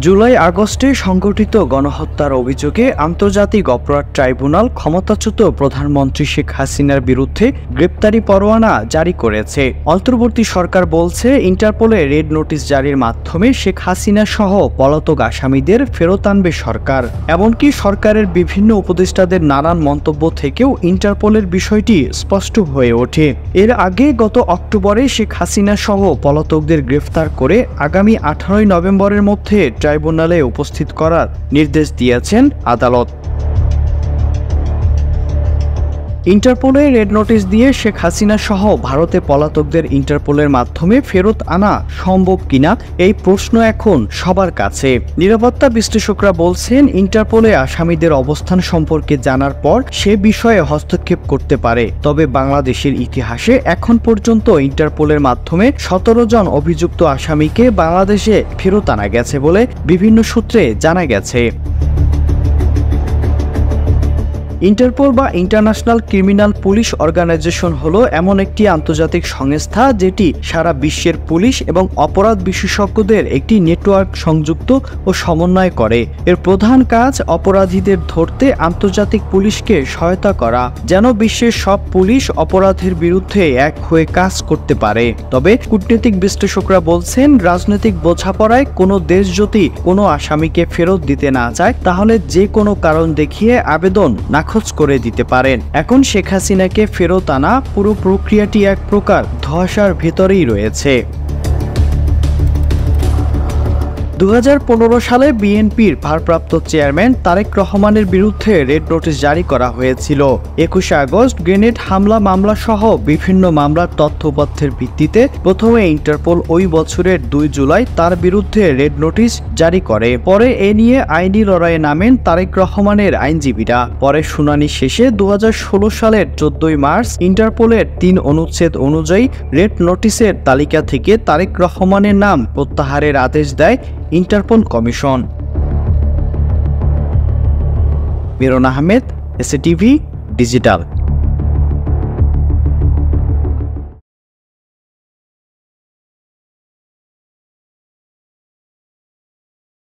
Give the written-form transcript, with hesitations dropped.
জুলাই আগস্টে সংঘটিত গণহত্যার অভিযোগে আন্তর্জাতিক অপরাধ ট্রাইব্যুনাল ক্ষমতাচ্যুত প্রধানমন্ত্রী শেখ হাসিনার বিরুদ্ধে গ্রেপ্তারি পরোয়ানা জারি করেছে। অন্তর্বর্তী সরকার বলছে, ইন্টারপোলে রেড নোটিশ জারির মাধ্যমে শেখ হাসিনা সহ পলাতক আসামিদের ফেরত আনবে সরকার। এমনকি সরকারের বিভিন্ন উপদেষ্টাদের নানান মন্তব্য থেকেও ইন্টারপোলের বিষয়টি স্পষ্ট হয়ে ওঠে। এর আগে গত অক্টোবরে শেখ হাসিনা সহ পলাতকদের গ্রেফতার করে আগামী 18 নভেম্বরের মধ্যে ট্রাইব্যুনালে উপস্থিত করার নির্দেশ দিয়েছেন আদালত। ইন্টারপোলে রেড নোটিশ দিয়ে শেখ হাসিনা সহ ভারতে পলাতকদের ইন্টারপোলের মাধ্যমে ফেরত আনা সম্ভব কিনা এই প্রশ্ন এখন সবার কাছে। নিরাপত্তা বিশ্লেষকরা বলছেন, ইন্টারপোলে আসামিদের অবস্থান সম্পর্কে জানার পর সে বিষয়ে হস্তক্ষেপ করতে পারে। তবে বাংলাদেশের ইতিহাসে এখন পর্যন্ত ইন্টারপোলের মাধ্যমে 17 জন অভিযুক্ত আসামিকে বাংলাদেশে ফেরত আনা গেছে বলে বিভিন্ন সূত্রে জানা গেছে। ইন্টারপোল বা ইন্টারন্যাশনাল ক্রিমিনাল পুলিশ অর্গানাইজেশন হলো এমন একটি আন্তর্জাতিক সংস্থা যেটি সারা বিশ্বের পুলিশ এবং অপরাধ বিশেষজ্ঞদের একটি নেটওয়ার্ক সংযুক্ত ও সমন্বয় করে। এর প্রধান কাজ অপরাধীদের ধরতে আন্তর্জাতিক পুলিশকে সহায়তা করা, যেন বিশ্বের সব পুলিশ অপরাধের বিরুদ্ধে এক হয়ে কাজ করতে পারে। তবে কূটনৈতিক বিশ্লেষকরা বলছেন, রাজনৈতিক বোঝাপড়ায় কোনো দেশ যদি কোনো আসামিকে ফেরত দিতে না চায়, তাহলে যে কোনো কারণ দেখিয়ে আবেদন নাকচ করে দিতে পারেন। এখন শেখ হাসিনাকে ফেরত আনা পুরো প্রক্রিয়াটি এক প্রকার ধোঁয়াশার ভেতরেই রয়েছে। 2015 সালে বিএনপির ভারপ্রাপ্ত চেয়ারম্যান তারেক রহমানের বিরুদ্ধে রেড নোটিশ জারি করা হয়েছিল। 21 আগস্ট গ্রেনেড হামলা মামলা সহ বিভিন্ন মামলার তথ্যপত্রের ভিত্তিতে প্রথমে ইন্টারপোল ওই বছরের 2 জুলাই তার বিরুদ্ধে রেড নোটিশ জারি করে। পরে এ নিয়ে আইনি লড়াইয়ে নামেন তারেক রহমানের আইনজীবীরা। পরে শুনানি শেষে 2016 সালের 14 মার্চ ইন্টারপোলের 3 অনুচ্ছেদ অনুযায়ী রেড নোটিশের তালিকা থেকে তারেক রহমানের নাম প্রত্যাহারের আদেশ দেয় Interpol commission. Miran Ahmed, SATV digital.